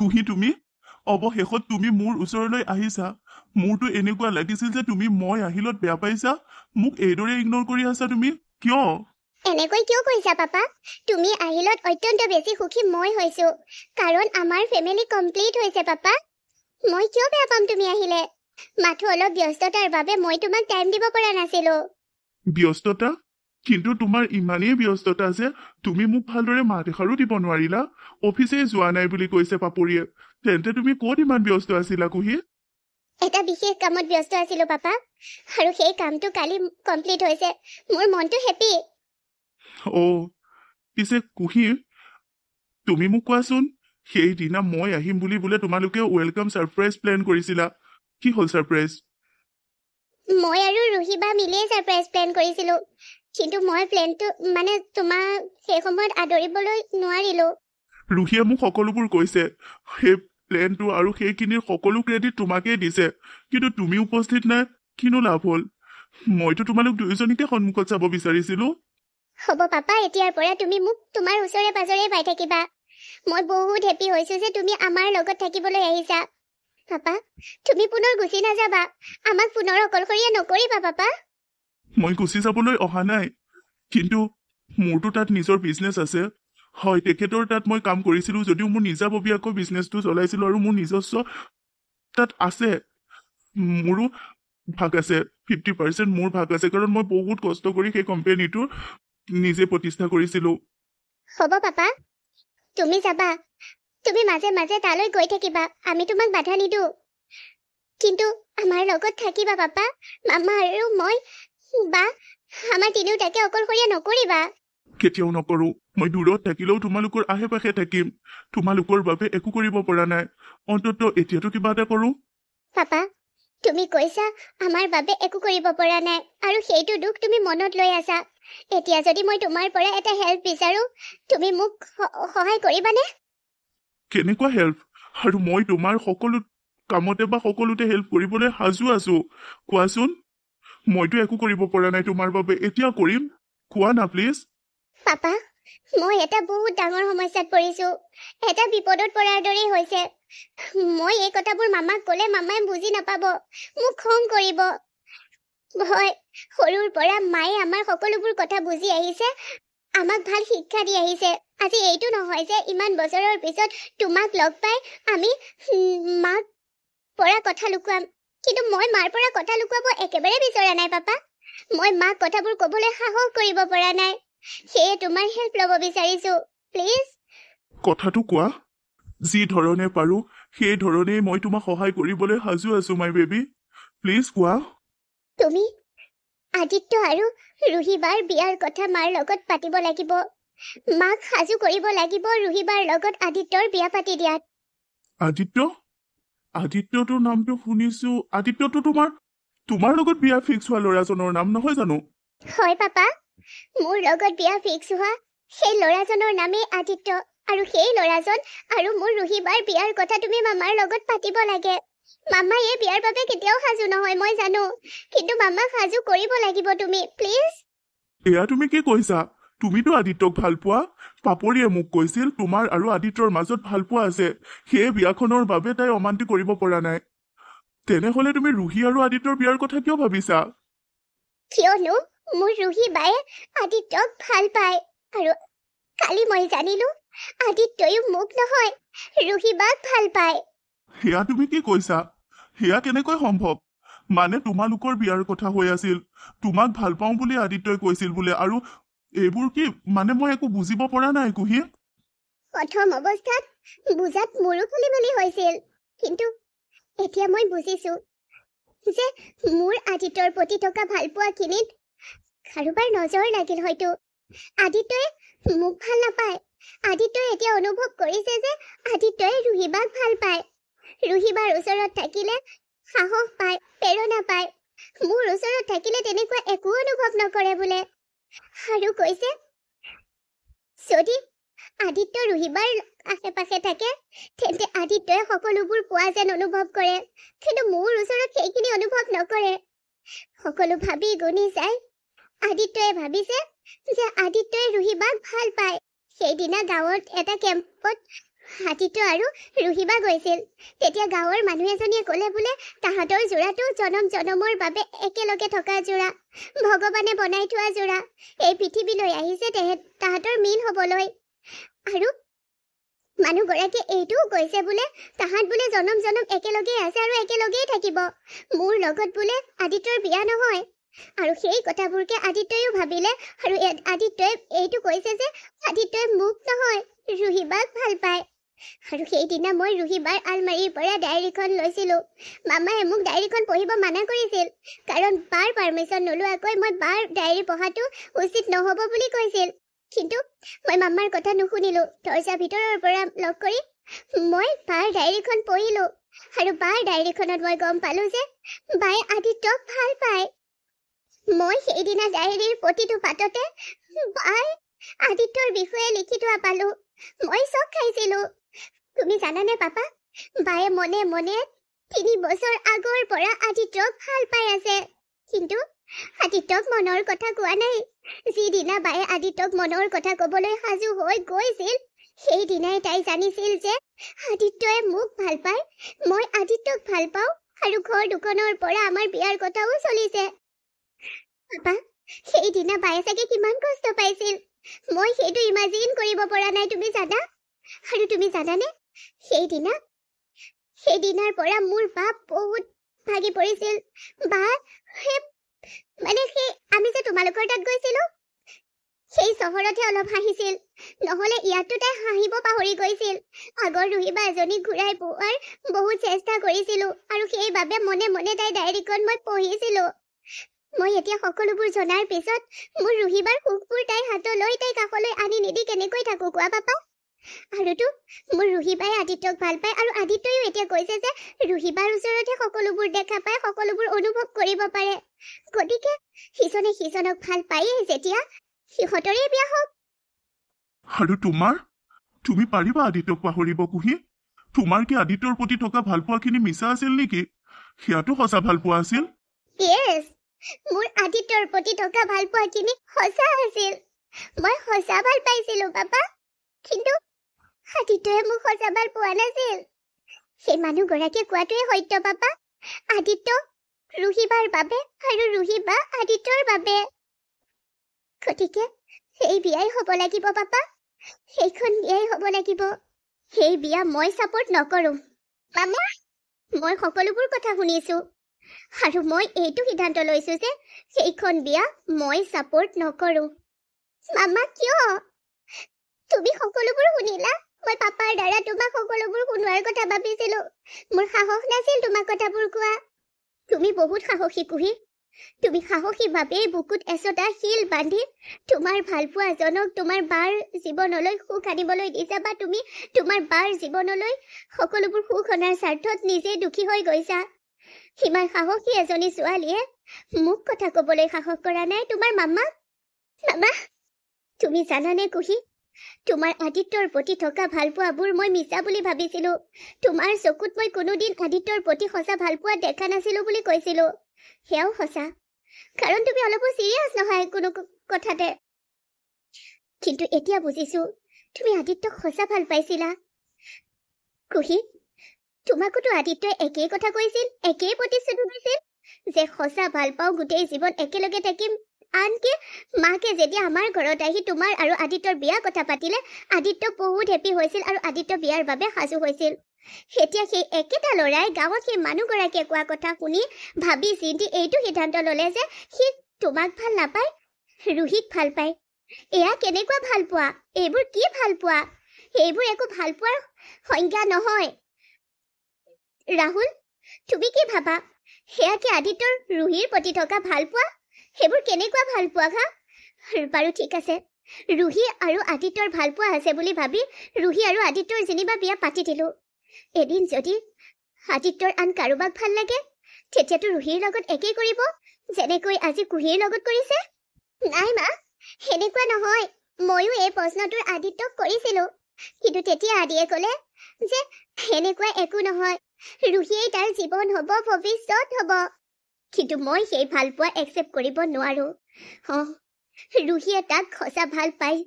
কুহি তুমি অৱশেষত তুমি মোৰ ওচৰলৈ আহিছা মোৰতো এনেকুৱা লাগিছিল যে তুমি মই আহিলত বেয়া পাইছা মোক এইদৰে ইগনোৰ কৰি আছা তুমি কিয় এনেকৈ কিয় কৈছা পাপা তুমি আহিলত অত্যন্ত বেছি সুখী মই হৈছো কাৰণ আমাৰ ফেমিলি কমপ্লিট হৈছে পাপা মই কিয় বেয়া পাম তুমি আহিলে মাথো অলপ ব্যস্ততাৰ বাবে মই তোমাক টাইম দিব পৰা নাছিলো ব্যস্ততা কিন্তু তোমাৰ ইমানেই ব্যস্ততা যে তুমি মোক ভালদৰে মাত এষাৰো দিব নোৱাৰিলা অফিচে যোৱা নাই বুলি কৈছে পাপৰিয়ে তেন্তে তুমি ক'ত ইমান ব্যস্ত আছিলা কুহি এটা বিশেষ কামত ব্যস্ত আছিলো পাপা আৰু সেই কামটো কালি কমপ্লিট হৈছে মোৰ মনটো হেপি অ পিছে কুহি তুমি মোক কোৱাচোন সেইদিনা মই আহিম বুলি বোলে তোমালোকে ৱেলকাম ছাৰপ্ৰাইজ প্লেন কৰিছিলা কি হ'ল ছাৰপ্ৰাইজ মই আৰু ৰুহি বা মিলিয়ে ছাৰপ্ৰাইজ প্লেন কৰিছিলো কিন্তু মই প্লেনটো মানে তোমাক সেই সময়ত আদৰিবলৈ নোৱাৰিলো ৰুহিয়ে মোক সকলোবোৰ কৈছে সেই প্লেনটো আৰু সেইখিনিৰ সকলো ক্ৰেডিট তোমাকেই দিছে কিন্তু তুমি উপস্থিত নাই কিনো লাভ হ'ল মইতো তোমালোক দুয়োজনীকে সন্মুখত চাব বিচাৰিছিলো হ'ব পাপা এতিয়াৰ পৰা তুমি মোক তোমাৰ ওচৰে পাজৰে পাই থাকিবা মই বহুত হেপি হৈছো যে তুমি আমাৰ লগত থাকিবলৈ আহিছা পাপা তুমি পুনৰ গুচি নাযাবা আমাক পুনৰ অকলশৰীয়া নকৰিবা পাপা মই গুচি যাবলৈ অহা নাই কিন্তু মোৰতো তাত নিজৰ বিজনেছ আছে হয় তেখেতৰ তাত মই কাম কৰিছিলো যদিও মোৰ নিজাববীয়াকৈ বিজনেছটো চলাইছিলো আৰু মোৰ নিজস্ব তাত আছে মোৰো ভাগ আছে 50% মোৰ ভাগ আছে কাৰণ মই বহুত কষ্ট কৰি সেই কোম্পানীটো নিজে প্ৰতিষ্ঠা কৰিছিলো হ'ব পাপা তুমি যাবা তুমি মাজে মাজে তালৈ গৈ থাকিবা আমি তোমাক বাধা নিদো কিন্তু আমাৰ লগত থাকিবা পাপা মামা আৰু মই বা আমাৰ তিনিওটাকে অকলশৰীয়া নকৰিবা কেতিয়াও নকৰো মই দূৰত থাকিলেও তোমালোকৰ আহে পাশে থাকিম তোমালোকৰ বাবে একো কৰিব পৰা নাই অন্তত এতিয়াতো কিবা এটা কৰো পাপা তুমি কৈছা আমাৰ বাবে একো কৰিব পৰা নাই আৰু সেইটো দুখ তুমি মনত লৈ আছা এতিয়া যদি মই তোমাৰ পৰা এটা হেল্প বিচাৰো তুমি মোক সহায় কৰিবানে কেনেকুৱা হেল্প আৰু মই তোমাৰ সকলো কামতে বা সকলোতে হেল্প কৰিবলৈ সাজু আছো কোৱাচোন মইতো একো কৰিব পৰা নাই তোমাৰ বাবে এতিয়া কৰিম কোৱা না প্লিজ পাপা মই এটা বহুত ডাঙৰ সমস্যাত পৰিছো এটা বিপদত পৰাৰ দৰেই হৈছে মই এই কথাবোৰ মামাক ক'লে মামাই বুজি নাপাব মোক খং কৰিব হয় সৰুৰ পৰা মায়ে আমাৰ সকলোবোৰ কথা বুজি আহিছে আমাক ভাল শিক্ষা দি আহিছে আজি এইটো নহয় যে ইমান বছৰৰ পিছত তোমাক লগ পাই আমি মাক পৰা কথা লুকুৱাম কিন্তু মই মাৰ পৰা কথা লুকুৱাব একেবাৰে বিচৰা নাই পাপা মই মাক কথাবোৰ ক'বলৈ সাহস কৰিব পৰা নাই সেয়ে তোমাৰ হেল্প ল'ব বিচাৰিছো প্লিজ কথাটো কোৱা যি ধৰণে পাৰো সেই ধৰণেই মই তোমাক সহায় কৰিবলৈ সাজু আছো মাই বেবী প্লিজ কোৱা তুমি আদিত্য আৰু ৰুহিবাৰ বিয়াৰ কথা মাৰ লগত পাতিব লাগিব মাক সাজু কৰিব লাগিব ৰুহিবাৰ লগত আদিত্যৰ বিয়া পাতি দিয়াত আদিত্যটোৰ নামটো শুনিছো আদিত্যটো তোমাৰ লগত বিয়া ফিক্স হোৱা ল'ৰাজনৰ নাম নহয় জানো হয় পাপা মোৰ লগত বিয়া ফিক্স হোৱা সেই ল'ৰাজনৰ নামেই আদিত্য আৰু সেই ল'ৰাজন আৰু মোৰ ৰুহিবাৰ বিয়াৰ কথা তুমি মামাৰ লগত পাতিব লাগে মামাই এই বিয়াৰ বাবে কেতিয়াও সাজু নহয় মই জানো কিন্তু মামাক সাজু কৰিব লাগিব তুমি প্লিজ এয়া তুমি কি কৈছা তুমিতো আদিত্যক ভাল পোৱা পাপৰিয়ে মোক কৈছিল তোমাৰ আৰু আদিত্যৰ মাজত ভাল পোৱা আছে সেই বিয়াখনৰ বাবে তাই অমান্তি কৰিব পৰা নাই তেনেহলে তুমি ৰুহি আৰু আদিত্যৰ বিয়াৰ কথা কিয় ভাবিছা কিয়নো মোৰ ৰুহি বায়ে আদিত্যক ভাল পায় আৰু কালি মই জানিলো আদিত্যয়ো মোক নহয় ৰুহি বাক ভাল পায় সেয়া তুমি কি কৈছা সেয়া কেনেকৈ সম্ভৱ মানে তোমালোকৰ বিয়াৰ কথা হৈ আছিল তোমাক ভাল পাওঁ বুলি আদিত্যই কৈছিল বোলে আৰু এইবোৰ কি মানে মই একো বুজিব পৰা নাই কুহি প্ৰথম অৱস্থাত বুজাত মোৰো খেলিমেলি হৈছিল কিন্তু এতিয়া মই বুজিছো যে মোৰ আদিত্যৰ প্ৰতি থকা ভালপোৱাখিনিত কাৰোবাৰ নজৰ লাগিল হয়তো আদিত্যই মোক ভাল নাপায় আদিত্যই এতিয়া অনুভৱ কৰিছে যে আদিত্যই ৰুহিবাক ভাল পায় ৰুহিবাৰ ওচৰত থাকিলে সাহস পায় প্ৰেৰণা পায় মোৰ ওচৰত থাকিলে তেনেকুৱা একো অনুভৱ নকৰে বোলে আৰু কৈছে যদি আদিত্য ৰুহিবাৰ আশে পাশে থাকে তেন্তে আদিত্যই সকলোবোৰ পোৱা যেন অনুভৱ কৰে কিন্তু মোৰ ওচৰত সেইখিনি অনুভৱ নকৰে সকলো ভাবি গুণি যায় আদিত্যই ভাবিছে যে আদিত্যই ৰুহিবাক ভাল পায় সেইদিনা গাঁৱত এটা কেম্পত আদিত্য আৰু ৰুহিবা গৈছিল তেতিয়া গাঁৱৰ মানুহ এজনীয়ে ক'লে বোলে তাহাঁতৰ যোৰাটো জনম জনমৰ বাবে একেলগে থকা যোৰা ভগৱানে বনাই থোৱা যোৰা এই পৃথিৱীলৈ আহিছে তাহাঁতৰ মিল হ'বলৈ আৰু মানুহগৰাকীয়ে এইটোও কৈছে বোলে তাহাঁত বোলে জনম জনম একেলগেই আছে আৰু একেলগেই থাকিব মোৰ লগত বোলে আদিত্যৰ বিয়া নহয় আৰু সেই কথাবোৰকে আদিত্যয়ো ভাবিলে আৰু আদিত্যই এইটো কৈছে যে আদিত্যই মোক নহয় ৰুহিবাক ভাল পায় আৰু সেইদিনা মই ৰুহিবাৰ আলমাৰীৰ পৰা ডায়েৰীখন লৈছিলোঁ মামায়ে মোক ডায়েৰীখন পঢ়িব মানা কৰিছিল কাৰণ বাৰ পাৰ্মিশ্যন নোলোৱাকৈ মই বাৰ ডায়েৰী পঢ়াটো উচিত নহ'ব বুলি কৈছিল কিন্তু মই মামাৰ কথা নুশুনিলোঁ দৰ্জা ভিতৰৰ পৰা লগ কৰি মই বাৰ ডায়েৰীখন পঢ়িলোঁ আৰু বাৰ ডায়েৰীখনত মই গম পালোঁ যে বায়ে আদিত্যক ভাল পায় মই সেইদিনা ডায়েৰীৰ প্ৰতিটো পাততে বাই আদিত্যৰ বিষয়ে লিখি থোৱা পালোঁ মই চক খাইছিলোঁ তুমি জানানে পাপা বায়ে মনে মনে 3 বছৰ আগৰ পৰা আদিত্যক ভাল পাই আছে কিন্তু আদিত্যক মনৰ কথা কোৱা নাই যিদিনা বায়ে আদিত্যক মনৰ কথা ক'বলৈ সাজু হৈ গৈছিল সেইদিনাই তাই জানিছিল যে আদিত্যই মোক ভাল পায় মই আদিত্যক ভাল পাওঁ আৰু ঘৰ দুখনৰ পৰা আমাৰ বিয়াৰ কথাও চলিছে পাপা সেইদিনা বায়ে চাগে কিমান কষ্ট পাইছিল মই সেইটো ইমাজিন কৰিব পৰা নাই তুমি জানা আৰু তুমি জানানে সেইদিনাৰ পৰা মোৰ বাপ বহুত ভাগি পৰিছিল বা মানে আমি যে তোমালোকৰ তাত গৈছিলোঁ সেই চহৰতহে অলপ হাঁহিছিল নহ'লে ইয়াতো তাই হাঁহিব পাহৰি গৈছিল আগৰ ৰুহিবা এজনীক ঘূৰাই পোৱাৰ বহুত চেষ্টা কৰিছিলোঁ আৰু সেইবাবে মনে মনে তাই ডায়েৰীখন মই পঢ়িছিলোঁ মই এতিয়া সকলোবোৰ জনাৰ পিছত মোৰ ৰুহিবাৰ সুখবোৰ তাইৰ হাতলৈ তাই কাষলৈ আনি নিদি কেনেকৈ থাকো কোৱা পাপা আৰুতো মোৰ ৰুহিবাই আদিত্যক ভাল পায় আৰু আদিত্যয়ো এতিয়া কৈছে যে ৰুহিবাৰ ওচৰতহে সকলোবোৰ দেখা পায় সকলোবোৰ অনুভৱ কৰিব পাৰে গতিকে সিজনে সিজনক ভাল পায়ে যেতিয়া সিহঁতৰে বিয়া হওক আৰু তুমি পাৰিবা আদিত্যক পাহৰিব কুহি তোমাৰ কি আদিত্যৰ প্ৰতি থকা ভালপোৱাখিনি মিছা আছিল নেকি সিয়াতো সঁচা ভালপোৱা আছিল য়েছ মোৰ আদিত্যৰ প্ৰতি থকা ভালপোৱাখিনি সঁচা আছিল মই সঁচা ভাল পাইছিলোঁ পাপা কিন্তু আদিত্যই মোক সঁচা ভাল পোৱা নাছিল সেই মানুহগৰাকীয়ে কোৱাটোৱে সত্য পাপা আদিত্য ৰুহিবাৰ বাবে আৰু ৰুহিবা আদিত্যৰ বাবে গতিকে সেই বিয়াই হ'ব লাগিব পাপা সেইখন বিয়াই হ'ব লাগিব সেই বিয়া মই ছাপোৰ্ট নকৰোঁ মামা মই সকলোবোৰ কথা শুনিছোঁ আৰু মই এইটো সিদ্ধান্ত লৈছোঁ যে সেইখন বিয়া মই ছাপোৰ্ট নকৰোঁ মামা কিয় তুমি সকলোবোৰ শুনিলা মই পাপাৰ দ্বাৰা তোমাক সকলোবোৰ শুনোৱাৰ কথা ভাবিছিলোঁ মোৰ সাহস নাছিল তোমাক কথাবোৰ কোৱা তুমি বহুত সাহসী কুহি তুমি সাহসীভাৱেই বুকুত এচটা শিল বান্ধি তোমাৰ ভালপোৱাজনক তোমাৰ বাৰ জীৱনলৈ সুখ আনিবলৈ দিছা বা তুমি তোমাৰ বাৰ জীৱনলৈ সকলোবোৰ সুখ অনাৰ স্বাৰ্থত নিজে দুখী হৈ গৈছা সিমান সাহসী এজনী ছোৱালীয়ে মোক কথা ক'বলৈ সাহস কৰা নাই তোমাৰ মামা তুমি জানানে কুহি তোমাৰ আদিত্যৰ প্ৰতি থকা ভালপোৱাবোৰ মই মিছা বুলি ভাবিছিলোঁ তোমাৰ চকুত মই কোনোদিন আদিত্যৰ প্ৰতি সঁচা ভালপোৱা দেখা নাছিলোঁ বুলি কৈছিলোঁ সেয়াও সঁচা কাৰণ তুমি অলপো চিৰিয়াছ নহয় কোনো কথাতে কিন্তু এতিয়া বুজিছোঁ তুমি আদিত্যক সঁচা ভাল পাইছিলা কুহি তোমাকোতো আদিত্যই একেই কথা কৈছিল একেই প্ৰতিশ্ৰুতি দিছিল যে সঁচা ভাল পাওঁ গোটেই জীৱন একেলগে থাকিম আনকি মাকে যেতিয়া আমাৰ ঘৰত আহি তোমাৰ আৰু আদিত্যৰ বিয়া কথা পাতিলে আদিত্য বহুত হেপী হৈছিল আৰু আদিত্য বিয়াৰ বাবে সাজু হৈছিল এতিয়া সেই একেটা ল'ৰাই গাঁৱত সেই মানুহগৰাকীয়ে কোৱা কথা শুনি ভাবি চিন্তি এইটো সিদ্ধান্ত ল'লে যে সি তোমাক ভাল নাপায় ৰুহিক ভাল পায় এয়া কেনেকুৱা ভাল পোৱা এইবোৰ কি ভাল পোৱা এইবোৰ একো ভাল পোৱাৰ সংজ্ঞা নহয় ৰাহুল তুমি কি ভাবা সেয়া কি আদিত্যৰ ৰুহিৰ প্ৰতি থকা ভাল পোৱা সেইবোৰ কেনেকুৱা ভাল পোৱা হা বাৰু ঠিক আছে ৰুহি আৰু আদিত্যৰ ভাল পোৱা আছে বুলি ভাবি ৰুহি আৰু আদিত্যৰ যেনিবা বিয়া পাতি দিলোঁ এদিন যদি আদিত্যৰ আন কাৰোবাক ভাল লাগে তেতিয়াতো ৰুহিৰ লগত একেই কৰিব যেনেকৈ আজি কুহিৰ লগত কৰিছে নাই মা সেনেকুৱা নহয় ময়ো এই প্ৰশ্নটোৰ আদিত্যক কৰিছিলোঁ কিন্তু তেতিয়া আদিয়ে ক'লে যে সেনেকুৱা একো নহয় ৰুহিয়েই তাৰ জীৱন হ'ব ভৱিষ্যত হ'ব কিন্তু মই সেই ভাল পোৱা একচেপ্ট কৰিব নোৱাৰোঁ ৰুহিয়ে তাক সঁচা ভাল পায়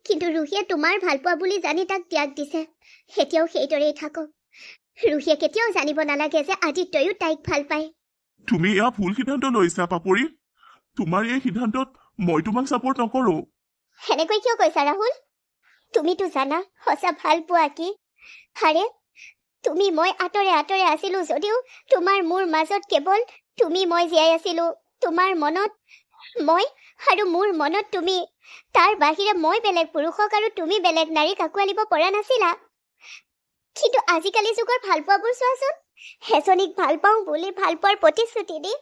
কিন্তু ৰুহিয়ে তোমাৰ ভালপোৱা বুলি জানি তাক ত্যাগ দিছে। এতিয়াও সেইদৰেই থাকক। ৰুহিয়ে কেতিয়াও জানিব নালাগে যে আদিত্যয়ো তাইক ভাল পায়। তুমি এয়া ভুল সিদ্ধান্ত লৈছা পাপৰি। তোমাৰ এই সিদ্ধান্তত মই তোমাক ছাপোৰ্ট নকৰো। সেনেকৈ কিয় কৈছা ৰাহুল? তুমিতো জানা সঁচা ভাল পোৱা কি। আৰে তুমি মই আঁতৰে আঁতৰে আছিলো যদিও তোমাৰ মোৰ মাজত কেৱল তুমি মই জীয়াই আছিলো। তোমাৰ মনত মই আৰু মোৰ মনত তুমি। তাৰ বাহিৰে মই বেলেগ পুৰুষক আৰু তুমি বেলেগ নাৰীক আঁকোৱালিব পৰা নাছিলা। কিন্তু আজিকালি যুগৰ ভালপোৱাবোৰ চোৱাচোন। এজনীক ভাল পাওঁ বুলি ভালপোৱাৰ প্ৰতিশ্ৰুতি দি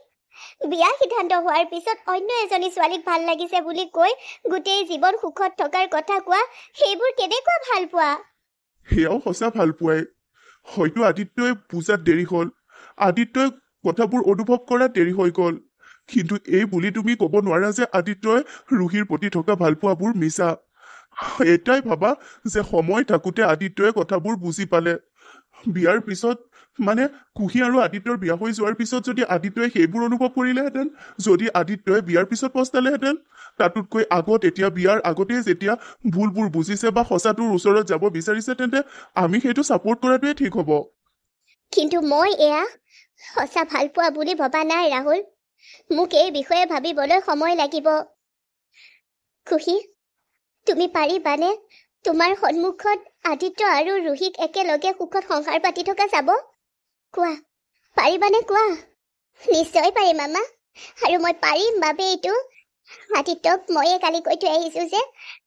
বিয়া সিদ্ধান্ত হোৱাৰ পিছত অন্য এজনী ছোৱালীক ভাল লাগিছে বুলি কৈ গোটেই জীৱন সুখত থকাৰ কথা কোৱা, সেইবোৰ কেনেকুৱা ভাল পোৱা? সেয়াও সঁচা ভাল পোৱাই। হয়তো আদিত্যই বুজাত দেৰি হ'ল, আদিত্যই কথাবোৰ অনুভৱ কৰাত দেৰি হৈ গ'ল। কিন্তু এই বুলি তুমি ক'ব নোৱাৰা যে আদিত্যই ৰুহিৰ প্ৰতি থকা ভালপোৱাবোৰ মিছা। এটাই ভাবা যে সময় থাকোঁতে আদিত্যই কথাবোৰ বুজি পালে। বিয়াৰ পিছত মানে কুহি আৰু আদিত্যৰ বিয়া হৈ যোৱাৰ পিছত যদি আদিত্যই সেইবোৰ অনুভৱ কৰিলেহেঁতেন, যদি আদিত্যই বিয়াৰ পিছত পস্তালেহেঁতেন, তাতোতকৈ আগত এতিয়া বিয়াৰ আগতেই যেতিয়া ভুলবোৰ বুজিছে বা সঁচাটোৰ ওচৰত যাব বিচাৰিছে, তেন্তে আমি সেইটো ছাপোৰ্ট কৰাটোৱে ঠিক হ'ব। কিন্তু মই এয়া সঁচা ভাল পোৱা বুলি ভবা নাই ৰাহুল। মোক এই বিষয়ে ভাবিবলৈ সময় লাগিব। কুহি, তুমি পাৰিবানে তোমাৰ সন্মুখত আদিত্য আৰু ৰুহিক একেলগে সুখত সংসাৰ পাতি থকা চাব? কোৱা, পাৰিবানে কোৱা? নিশ্চয় পাৰিম মামা। আৰু মই পাৰিম বাবেইতো আদিত্যক ময়ে কালি কৈ থৈ আহিছো যে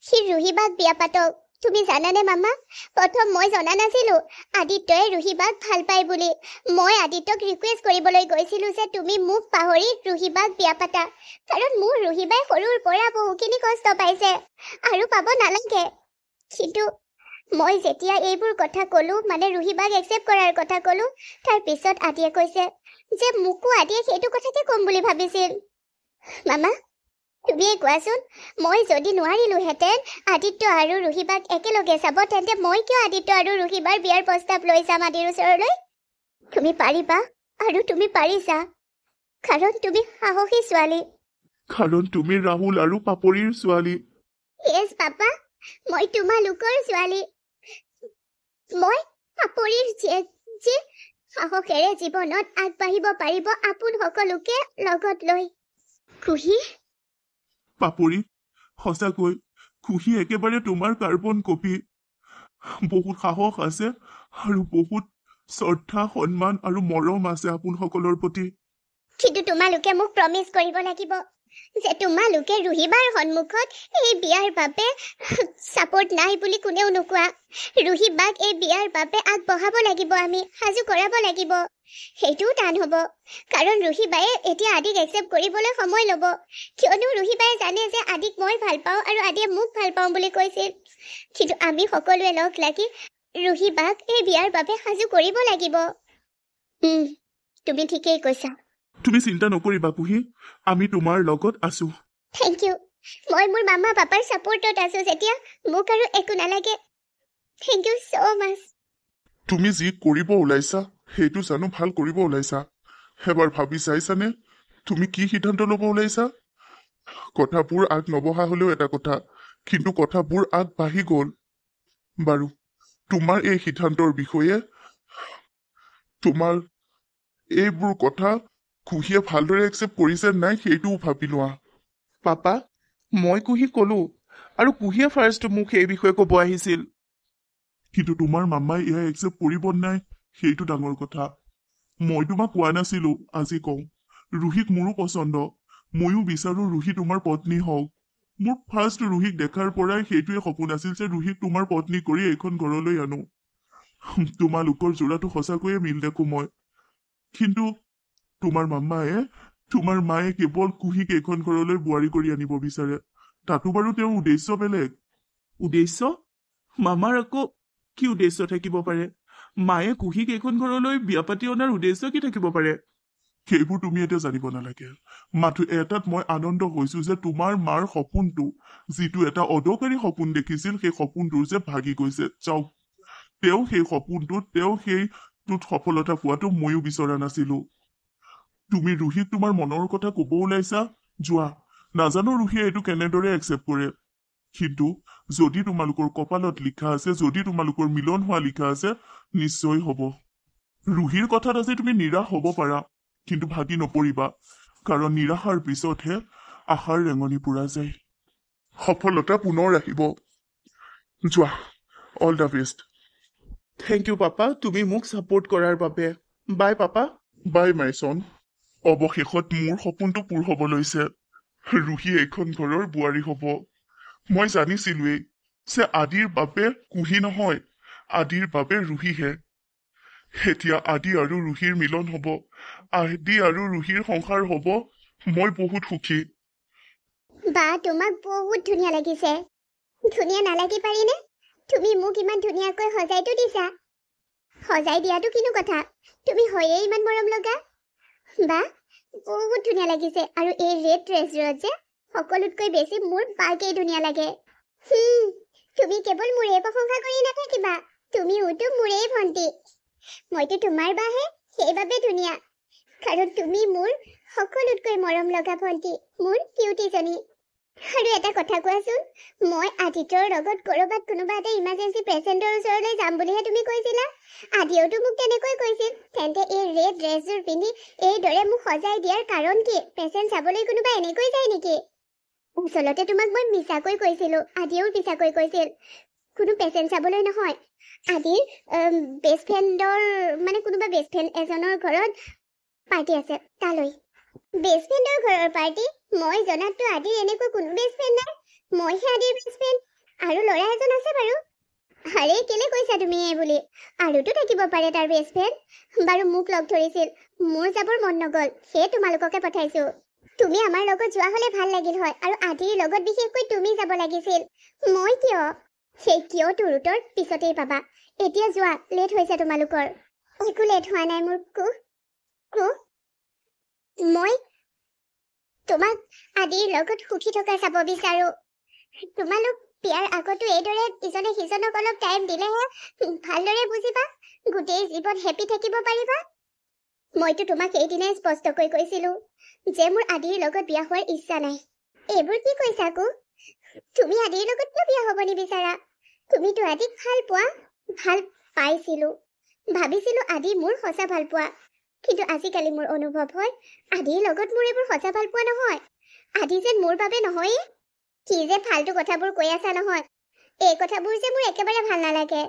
সি ৰুহিবাক বিয়া পাতক। তুমি জানানে মামা, প্ৰথম মই জনা নাছিলো আদিত্যই ৰুহিবাক ভাল পায় বুলি। মই আদিত্যক ৰিকুৱেষ্ট কৰিবলৈ গৈছিলো যে তুমি মোক পাহৰি ৰুহিবাক বিয়া পাতা, কাৰণ মোৰ ৰুহিবাই সৰুৰ পৰা বহুখিনি কষ্ট পাইছে আৰু পাব নালাগে। কিন্তু মই যেতিয়া এইবোৰ কথা ক'লো, মানে ৰুহিবাক একচেপ্ট কৰাৰ কথা ক'লো, তাৰ পিছত আদিয়ে কৈছে যে মোকো আদিয়ে সেইটো কথাকে ক'ম বুলি ভাবিছিল। মামা, তুমিয়ে কোৱাচোন, মই যদি নোৱাৰিলোহেঁতেন আদিত্য আৰু ৰুহিবাক একেলগে চাব, তেন্তে মই কিয় আদিত্য আৰু ৰুহিবাৰ বিয়াৰ প্ৰস্তাৱ লৈ যাম আদিৰ ওচৰলৈ? তুমি পাৰিবা আৰু তুমি পাৰিছা, কাৰণ তুমি সাহসী ছোৱালী। কাৰণ তুমি ৰাহুল আৰু পাপৰিৰ ছোৱালী। য়েছ পাপা, মই তোমালোকৰ ছোৱালী। মই পাপৰিৰ জীয়েক, যি সাহসেৰে জীৱনত আগবাঢ়িব পাৰিব আপোন সকলোকে লগত লৈ। কুহি, পাপৰি, সঁচাকৈ কুহি একেবাৰে তোমাৰ কাৰ্বন কপি। বহুত সাহস আছে আৰু বহুত শ্ৰদ্ধা, সন্মান আৰু মৰম আছে আপোনসকলৰ প্ৰতি। কিন্তু তোমালোকে মোক প্ৰমিছ কৰিব লাগিব যে তোমালোকে ৰুহিবাৰ সন্মুখত এই বিয়াৰ বাবে ছাপোৰ্ট নাই বুলি কোনেও নোকোৱা। ৰুহিবাক এই বিয়াৰ বাবে আগবঢ়াব লাগিব, আমি সাজু কৰাব লাগিব। সেইটোও টান হ'ব, কাৰণ ৰুহিবায়ে এতিয়া আদিক একচেপ্ট কৰিবলৈ সময় ল'ব, কিয়নো ৰুহিবায়ে জানে যে আদিক মই ভাল পাওঁ আৰু আদিয়ে মোক ভাল পাওঁ বুলি কৈছিল। কিন্তু আমি সকলোৱে লগ লাগি ৰুহিবাক এই বিয়াৰ বাবে সাজু কৰিব লাগিব। তুমি ঠিকেই কৈছা। তুমি চিন্তা নকৰিবা কুহি, আমি তোমাৰ লগত আছো। Thank you. মই মোৰ মামা পাপাৰ ছাপোৰ্টত আছো যেতিয়া, মোক আৰু একো নালাগে। থেংক ইউ ছ' মাছ। তুমি যি কৰিব ওলাইছা সেইটো জানো ভাল কৰিব ওলাইছা। এবাৰ ভাবি চাইছানে তুমি কি সিদ্ধান্ত ল'ব ওলাইছা? কথাবোৰ আগ নবঢ়া হলেও এটা কথা, কিন্তু কথাবোৰ আগবাঢ়ি গ'ল। বাৰু, তোমাৰ এই সিদ্ধান্তৰ বিষয়ে তোমাৰ এইবোৰ কথা কুহিয়ে ভালদৰে একচেপ্ট কৰিছে নাই সেইটোও ভাবি লোৱা। পাপা, মই কুহিক ক'লো আৰু কুহিয়ে ফাৰ্ষ্ট মোক এই বিষয়ে ক'ব আহিছিল। কিন্তু তোমাৰ মামাই এয়া একচেপ্ট কৰিব নাই সেইটো ডাঙৰ কথা। মই তোমাক কোৱা নাছিলো, আজি কওঁ। ৰুহিক মোৰো পচন্দ, ময়ো বিচাৰো ৰুহি তোমাৰ পত্নী হওক। মোৰ ফাৰ্ষ্ট ৰুহিক দেখাৰ পৰাই সেইটোৱে সপোন আছিল যে ৰুহিক তোমাৰ পত্নী কৰি এইখন ঘৰলৈ আনো। তোমালোকৰ যোৰাটো সঁচাকৈয়ে মিল দেখো মই। কিন্তু তোমাৰ মায়ে কেৱল কুহিক এইখন ঘৰলৈ বোৱাৰী কৰি আনিব বিচাৰে। তাতো বাৰু তেওঁৰ উদ্দেশ্য বেলেগ। উদ্দেশ্য? মামাৰ আকৌ কি উদ্দেশ্য থাকিব পাৰে? মায়ে কুহিক এইখন ঘৰলৈ বিয়া পাতি অনাৰ উদ্দেশ্য কি থাকিব পাৰে? সেইবোৰ তুমি এতিয়া জানিব নালাগে। মাথো এটাত মই আনন্দ হৈছো যে তোমাৰ মাৰ সপোনটো, যিটো এটা অদৰকাৰী সপোন দেখিছিল, সেই সপোনটোৰ যে ভাগি গৈছে। চাওক, তেওঁ সেইটোত সফলতা পোৱাটো ময়ো বিচৰা নাছিলো। তুমি ৰুহিক তোমাৰ মনৰ কথা ক'ব ওলাইছা, যোৱা। নাজানো ৰুহিয়ে এইটো কেনেদৰে একচেপ্ট কৰে। কিন্তু যদি তোমালোকৰ কপালত লিখা আছে, যদি তোমালোকৰ মিলন হোৱা লিখা আছে, নিশ্চয় হ'ব। ৰুহিৰ কথাত আজি তুমি নিৰাশ হ'ব পাৰা, কিন্তু ভাগি নপৰিবা, কাৰণ নিৰাশাৰ পিছতহে আশাৰ ৰেঙনি পুৰা যায়। সফলতা পুনৰ আহিব। যোৱা, all the best. Thank you papa, তুমি মোক ছাপোৰ্ট কৰাৰ বাবে। বাই পাপা। বাই মাই চন। অৱশেষত মোৰ সপোনটো পূৰ হ'ব লৈছে। ৰুহি এইখন ঘৰৰ বোৱাৰী হ'ব। মই জানিছিলোৱেই যে আদিৰ বাবে কুহি নহয়, আদিৰ বাবে ৰুহিহে। এতিয়া আদি আৰু ৰুহিৰ মিলন হ'ব, আদি আৰু ৰুহিৰ সংসাৰ হ'ব। মই বহুত সুখী। বা তোমাক বহুত ধুনীয়া লাগিছে। ধুনীয়া নালাগি পাৰিনে? তুমি মোক ইমান ধুনীয়াকৈ সজাইতো দিছা। সজাই দিয়াটো কিনো কথা, তুমি হয়ে ইমান মৰম লগা। বা বহুত ধুনীয়া লাগিছে, আৰু এই ৰেড ড্ৰেছযোৰত যে সকলোতকৈ বেছি মোৰ বাকেই ধুনীয়া লাগে। তুমি কেৱল মোৰে প্ৰশংসা কৰি নাথাকিবা, তুমিওতো মোৰেই ভণ্টি। মইতো তোমাৰ বাহে, সেইবাবে ধুনীয়া, কাৰণ তুমি মোৰ সকলোতকৈ মৰম লগা ভণ্টি, মোৰ কিউটিজনী। আৰু এটা কথা কোৱাচোন, মই আদিত্যৰ লগত ক'ৰবাত কোনোবা এটা ইমাৰ্জেঞ্চি পেচেণ্টৰ ওচৰলৈ যাম বুলিহে তুমি কৈছিলা। আদিয়েওতো মোক তেনেকৈ কৈছিল। তেন্তে এই ৰেড ড্ৰেছযোৰ পিন্ধি এইদৰে মোক সজাই দিয়াৰ কাৰণ কি? পেচেণ্ট চাবলৈ কোনোবা এনেকৈ যায় নেকি? আচলতে তোমাক মই মিছাকৈ কৈছিলো, আদিয়েও মিছাকৈ কৈছিল। কোনো পেচেণ্ট চাবলৈ নহয়, আদিৰ বেষ্ট ফ্ৰেণ্ডৰ কোনোবা বেষ্ট ফ্ৰেণ্ড এজনৰ ঘৰত পাৰ্টি আছে, তালৈ। বেষ্ট ফ্ৰেণ্ডৰ ঘৰৰ পাৰ্টি? মই জনাততো আদিৰ এনেকৈ কোনো বেষ্ট ফ্ৰেণ্ড নাই। মইহে আদিৰ বেষ্ট ফ্ৰেণ্ড, আৰু ল'ৰা এজন আছে বাৰু। আৰে কেলে কৈছা তুমি এই বুলি? আৰুতো থাকিব পাৰে তাৰ বেষ্ট ফ্ৰেণ্ড। বাৰু মোক লগ ধৰিছিল, মোৰ যাবৰ মন নগ'ল, সেয়ে তোমালোককে পঠাইছো। তুমি আমাৰ লগত যোৱা হ'লে ভাল লাগিল হয়, আৰু আদিৰ লগত বিশেষকৈ তুমি যাব লাগিছিল। মই কিয়? সেই কিয়টোৰ উত্তৰ পিছতেই পাবা। এতিয়া যোৱা, লেট হৈছে তোমালোকৰ। একো লেট হোৱা নাই মোৰ মই তোমাক আদিৰ লগত সুখী থকা চাব বিচাৰো। তোমালোক বিয়াৰ আগতো এইদৰে ইজনে সিজনক অলপ টাইম দিলেহে ভালদৰে বুজিবা, গোটেই জীৱন হেপী থাকিব পাৰিবা। মইতো তোমাক এইদিনাই স্পষ্টকৈ কৈছিলো যে মোৰ আদিৰ লগত বিয়া হোৱাৰ ইচ্ছা নাই। এইবোৰ কি কৈছা কু? তুমি আদিৰ লগত কিয় বিয়া হ'ব নিবিচাৰা? তুমিতো আদিক ভাল পোৱা। ভাল পাইছিলো, ভাবিছিলো আদি মোৰ সঁচা ভাল পোৱা, কিন্তু আজিকালি মোৰ অনুভৱ হয় আদিৰ লগত মোৰ এইবোৰ সঁচা ভাল পোৱা নহয়। আদি যেন মোৰ বাবে নহয়েই। কি যে ফাল্টু কথাবোৰ কৈ আছা নহয়, এই কথাবোৰ যে মোৰ একেবাৰে ভাল নালাগে।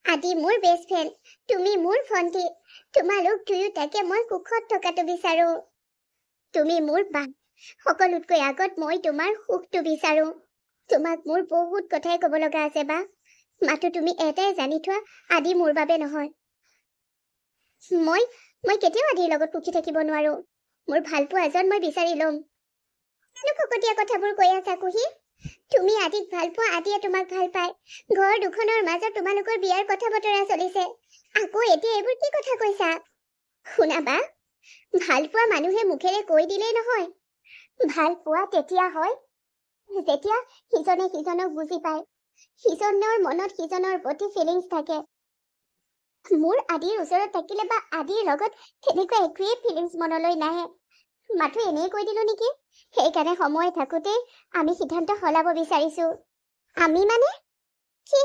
আদি মোৰ বেষ্ট ফ্ৰেণ্ড, তুমি মোৰ ভণ্টি, তোমালোক দুয়োটাকে মই সুখত থকাটো বিচাৰো। তুমি মোৰ বা, সকলোতকৈ আগত মই তোমাৰ সুখটো বিচাৰো। তোমাক মোৰ বহুত কথাই ক'ব লগা আছে বা, মাথো তুমি এটাই জানি থোৱা, আদি মোৰ বাবে নহয়। মই কেতিয়াও আদিৰ লগত সুখী থাকিব নোৱাৰো। মোৰ ভালপোৱা এজন মই বিচাৰি ল'ম। কেনে ফকতীয়া কথাবোৰ কৈ আছা কুহি? তুমি আদিক ভাল পোৱা, আদিয়ে তোমাক ভাল পায়। ঘৰ দুখনৰ মাজত তোমালোকৰ বিয়াৰ কথা বতৰা চলিছে, আকৌ এতিয়া এইবোৰ কি কথা কৈছা? শুনাবা, ভাল পোৱা মানুহে মুখেৰে কৈ দিলেই নহয়। ভাল পোৱা তেতিয়া হয় যেতিয়া সিজনে সিজনক বুজি পায়, সিজনৰ মনত সিজনৰ প্ৰতি ফিলিংছ থাকে। মোৰ আদিৰ ওচৰত থাকিলে বা আদিৰ লগত তেনেকুৱা একোৱেই ফিলিংছ মনলৈ নাহে। মাথো এনেই কৈ দিলো নেকি? সেইকাৰণে সময় থাকোঁতেই আমি সিদ্ধান্ত সলাব বিচাৰিছো। আমি কি?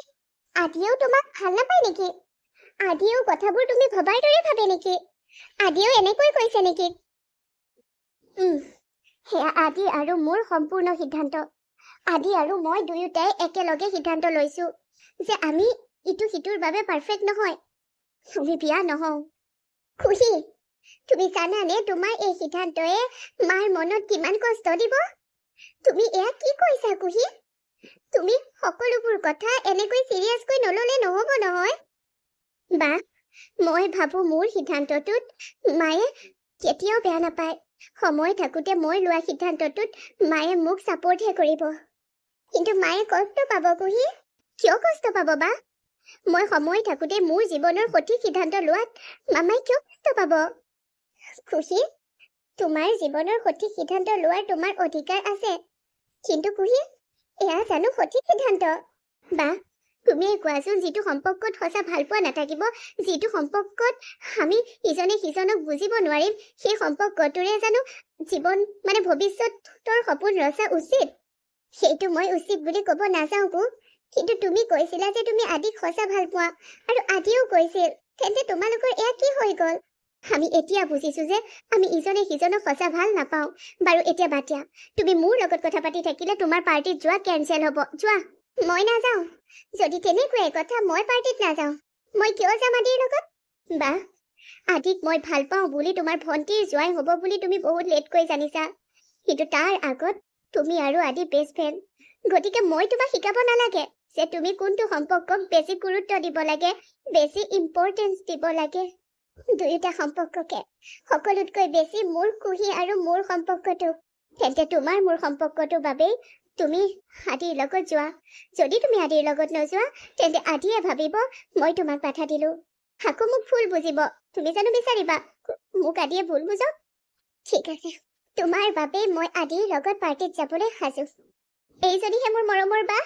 আদিয়েও তোমাক ভাল নাপায় নেকি? আদিয়েও কথাবোৰ তুমি ভবাৰ দৰে ভাবে নেকি? আদিয়েও এনেকৈ কৈছে নেকি? সেয়া আদি আৰু মোৰ সম্পূৰ্ণ সিদ্ধান্ত। আদি আৰু মই দুয়োটাই একেলগে সিদ্ধান্ত লৈছো যে আমি ইটো সিটোৰ বাবে পাৰফেক্ট নহয়। আমি বিয়া নহওঁ। খুশি, তুমি জানানে তোমাৰ এই সিদ্ধান্তয়ে মাৰ মনত কিমান কষ্ট দিব? তুমি এয়া কি কৈছা কুহি? তুমি সকলোবোৰ কথা এনেকৈ চিৰিয়াছকৈ নললে নহব নহয়। বা, মই ভাবো মোৰ সিদ্ধান্তটোত মায়ে কেতিয়াও বেয়া নাপায়। সময় থাকোঁতে মই লোৱা সিদ্ধান্তটোত মায়ে মোক ছাপোৰ্টহে কৰিব। কিন্তু মায়ে কষ্ট পাব কুহি। কিয় কষ্ট পাব বা? মই সময় থাকোঁতে মোৰ জীৱনৰ সঠিক সিদ্ধান্ত লোৱাত মামাই কিয় কষ্ট পাব? খুশি, তোমাৰ জীৱনৰ সঠিক সিদ্ধান্ত লোৱাৰ তোমাৰ অধিকাৰ আছে, কিন্তু কুহি এয়া জানো সঠিক সিদ্ধান্ত? বা, তুমিয়ে কোৱাচোন, যিটো সম্পৰ্কত সঁচা ভাল পোৱা নাথাকিব, যিটো সম্পৰ্কত আমি ইজনে সিজনক বুজিব নোৱাৰিম, সেই সম্পৰ্কটোৰে জানো জীৱন ভৱিষ্যতৰ সপোন ৰচা উচিত? সেইটো মই উচিত বুলি ক'ব নাযাওঁ কো, কিন্তু তুমি কৈছিলা যে তুমি আদিক সঁচা ভাল পোৱা আৰু আদিও কৈছিল, তেন্তে তোমালোকৰ এয়া কি হৈ গ'ল? আমি এতিয়া বুজিছো যে আমি ইজনে সিজনক সঁচা ভাল নাপাওঁ। বাৰু এতিয়া বাদ দিয়া, তুমি মোৰ লগত কথা পাতি থাকিলে তোমাৰ পাৰ্টিত যোৱা কেঞ্চেল হ'ব। যোৱা। মই নাযাওঁ। যদি তেনেকুৱাই কথা, মই পাৰ্টিত নাযাওঁ। মই কিয় যাম আদিৰ লগত? বাহ, আদিক মই ভাল পাওঁ বুলি তোমাৰ ভণ্টিৰ জোৱাই হ'ব বুলি তুমি বহুত লেটকৈ জানিছা, কিন্তু তাৰ আগত তুমি আৰু আদি বেষ্ট ফ্ৰেণ্ড। গতিকে মই তোমাক শিকাব নালাগে যে তুমি কোনটো সম্পৰ্কক বেছি গুৰুত্ব দিব লাগে, বেছি ইম্পৰ্টেঞ্চ দিব লাগে। দুয়োটা সম্পৰ্ককে সকলোতকৈ বেছি মোৰ কুহি আৰু মোৰ সম্পৰ্কটো। তেন্তে তোমাৰ মোৰ সম্পৰ্কটোৰ বাবেই তুমি আদিৰ লগত যোৱা। যদি তুমি আদিৰ লগত নোযোৱা, তেন্তে আদিয়ে ভাবিব মই তোমাক বাধা দিলো, আকৌ মোক ভুল বুজিব। তুমি জানো বিচাৰিবা মোক আদিয়ে ভুল বুজক? ঠিক আছে, তোমাৰ বাবে মই আদিৰ লগত পাৰ্টিত যাবলৈ সাজু। এই যদিহে মোৰ মৰমৰ বা